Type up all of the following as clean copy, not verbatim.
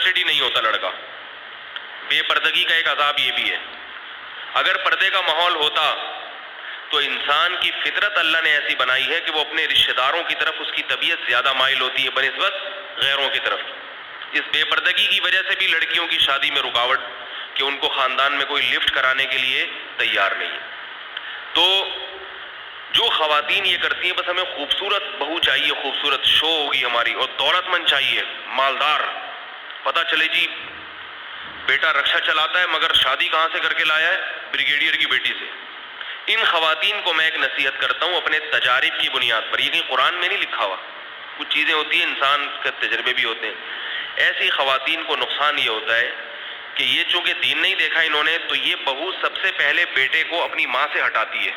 رسٹڈی نہیں ہوتا لڑکا. بے پردگی کا ایک عذاب یہ بھی ہے. اگر پردے کا ماحول ہوتا تو انسان کی فطرت اللہ نے ایسی بنائی ہے کہ وہ اپنے رشتہ داروں کی طرف اس کی طبیعت زیادہ مائل ہوتی ہے بنسبت غیروں کی طرف. اس بے پردگی کی وجہ سے بھی لڑکیوں کی شادی میں رکاوٹ کہ ان کو خاندان میں کوئی لفٹ کرانے کے لیے تیار نہیں. تو جو خواتین یہ کرتی ہیں بس ہمیں خوبصورت بہو چاہیے, خوبصورت شو ہوگی ہماری, اور دولت مند چاہیے, مالدار. پتہ چلے جی بیٹا رکشا چلاتا ہے مگر شادی کہاں سے کر کے لایا ہے؟ بریگیڈیئر کی بیٹی سے. ان خواتین کو میں ایک نصیحت کرتا ہوں اپنے تجارب کی بنیاد پر, یہ کہیں قرآن میں نہیں لکھا ہوا, کچھ چیزیں ہوتی ہیں انسان کے تجربے بھی ہوتے ہیں. ایسی خواتین کو نقصان یہ ہوتا ہے کہ یہ چونکہ دین نہیں دیکھا انہوں نے, تو یہ بہو سب سے پہلے بیٹے کو اپنی ماں سے ہٹاتی ہے,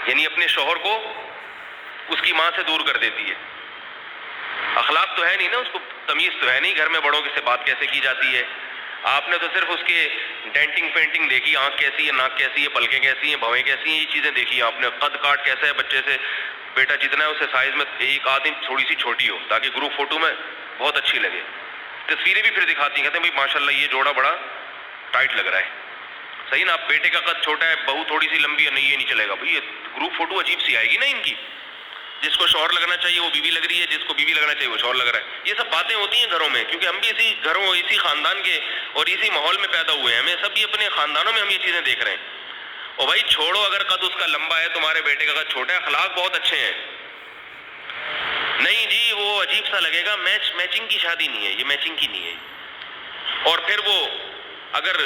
یعنی اپنے شوہر کو اس کی ماں سے دور کر دیتی ہے. اخلاق تو ہے نہیں نا, اس کو تمیز تو ہے نہیں گھر میں بڑوں سے بات کیسے کی جاتی ہے. آپ نے تو صرف اس کے ڈینٹنگ پینٹنگ دیکھی, آنکھ کیسی ہے, ناک کیسی ہے, پلکیں کیسی ہیں, بھویں کیسی ہیں, یہ چیزیں دیکھی آپ نے. قد کاٹ کیسا ہے بچے سے, بیٹا جتنا ہے اسے سائز میں ایک آدھ انچ تھوڑی سی چھوٹی ہو تاکہ گروپ فوٹو میں بہت اچھی لگے. تصویریں بھی پھر دکھاتی ہیں, کہتے ہیں بھائی ماشاءاللہ یہ جوڑا بڑا ٹائٹ لگ رہا ہے. صحیح نا, بیٹے کا قد چھوٹا ہے, بہو تھوڑی سی لمبی ہے, نہیں یہ نہیں چلے گا بھائی, یہ گروپ فوٹو عجیب سی آئے گی نا ان کی. جس کو شوہر لگنا چاہیے وہ بیوی لگ رہی ہے, جس کو بیوی لگنا چاہیے وہ شوہر لگ رہا ہے. یہ سب باتیں ہوتی ہیں گھروں میں, کیونکہ ہم بھی اسی گھروں اسی خاندان کے اور اسی ماحول میں پیدا ہوئے ہیں. ہمیں سب یہ اپنے خاندانوں میں ہم یہ چیزیں دیکھ رہے ہیں. اور بھائی چھوڑو اگر قد اس کا لمبا ہے, تمہارے بیٹے کا قد چھوٹا ہے, اخلاق بہت اچھے ہیں, نہیں جی وہ عجیب سا لگے گا, میچنگ کی شادی نہیں ہے یہ, میچنگ کی نہیں ہے. اور پھر وہ اگر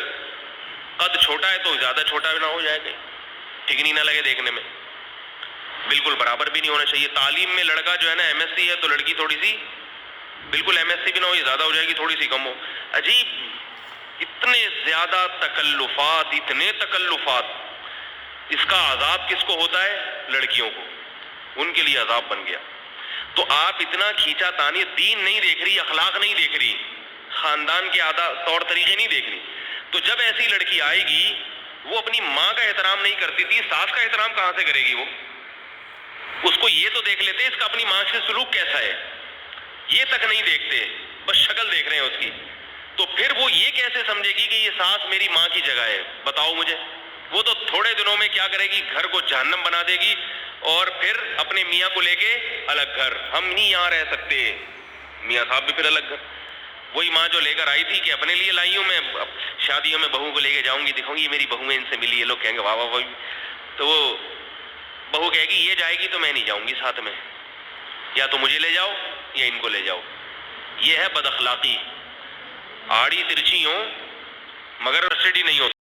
قد چھوٹا ہے تو زیادہ چھوٹا بھی نہ ہو جائے, ٹھیک نہیں نہ لگے دیکھنے میں, بالکل برابر بھی نہیں ہونا چاہیے. تعلیم میں لڑکا جو ہے نا ایم ایس سی ہے تو لڑکی تھوڑی سی بالکل ایم ایس سی بھی نہ ہو, یہ زیادہ ہو جائے گی, تھوڑی سی کم ہو. عجیب, اتنے زیادہ تکلفات, اتنے تکلفات. اس کا عذاب کس کو ہوتا ہے؟ لڑکیوں کو, ان کے لیے عذاب بن گیا. تو آپ اتنا کھینچا تانی, دین نہیں دیکھ رہی, اخلاق نہیں دیکھ رہی, خاندان کے طور طریقے نہیں دیکھ رہی. تو جب ایسی لڑکی آئے گی وہ اپنی ماں کا احترام نہیں کرتی تھی, ساس کا احترام کہاں سے کرے گی وہ؟ اس کو یہ تو دیکھ لیتے اس کا اپنی ماں سے سلوک کیسا ہے, یہ تک نہیں دیکھتے, بس شکل دیکھ رہے ہیں اس کی. تو پھر وہ یہ کیسے سمجھے گی کہ یہ ساس میری ماں کی جگہ ہے؟ بتاؤ مجھے. وہ تو تھوڑے دنوں میں کیا کرے گی, گھر کو جہنم بنا دے گی, اور پھر اپنے میاں کو لے کے الگ گھر. ہم نہیں یہاں رہ سکتے, میاں صاحب بھی پھر الگ گھر. وہی ماں جو لے کر آئی تھی کہ اپنے لیے لائی ہوں میں, شادیوں میں بہو کو لے کے جاؤں گی, دکھاؤں گی یہ میری بہو ہے, ان سے ملی, یہ لوگ کہیں گے واہ واہ واہ. تو وہ بہو کہے گی یہ جائے گی تو میں نہیں جاؤں گی ساتھ میں, یا تو مجھے لے جاؤ یا ان کو لے جاؤ. یہ ہے بد اخلاقی. آڑی ترچھی ہوں مگر رسٹڈی نہیں ہوتی.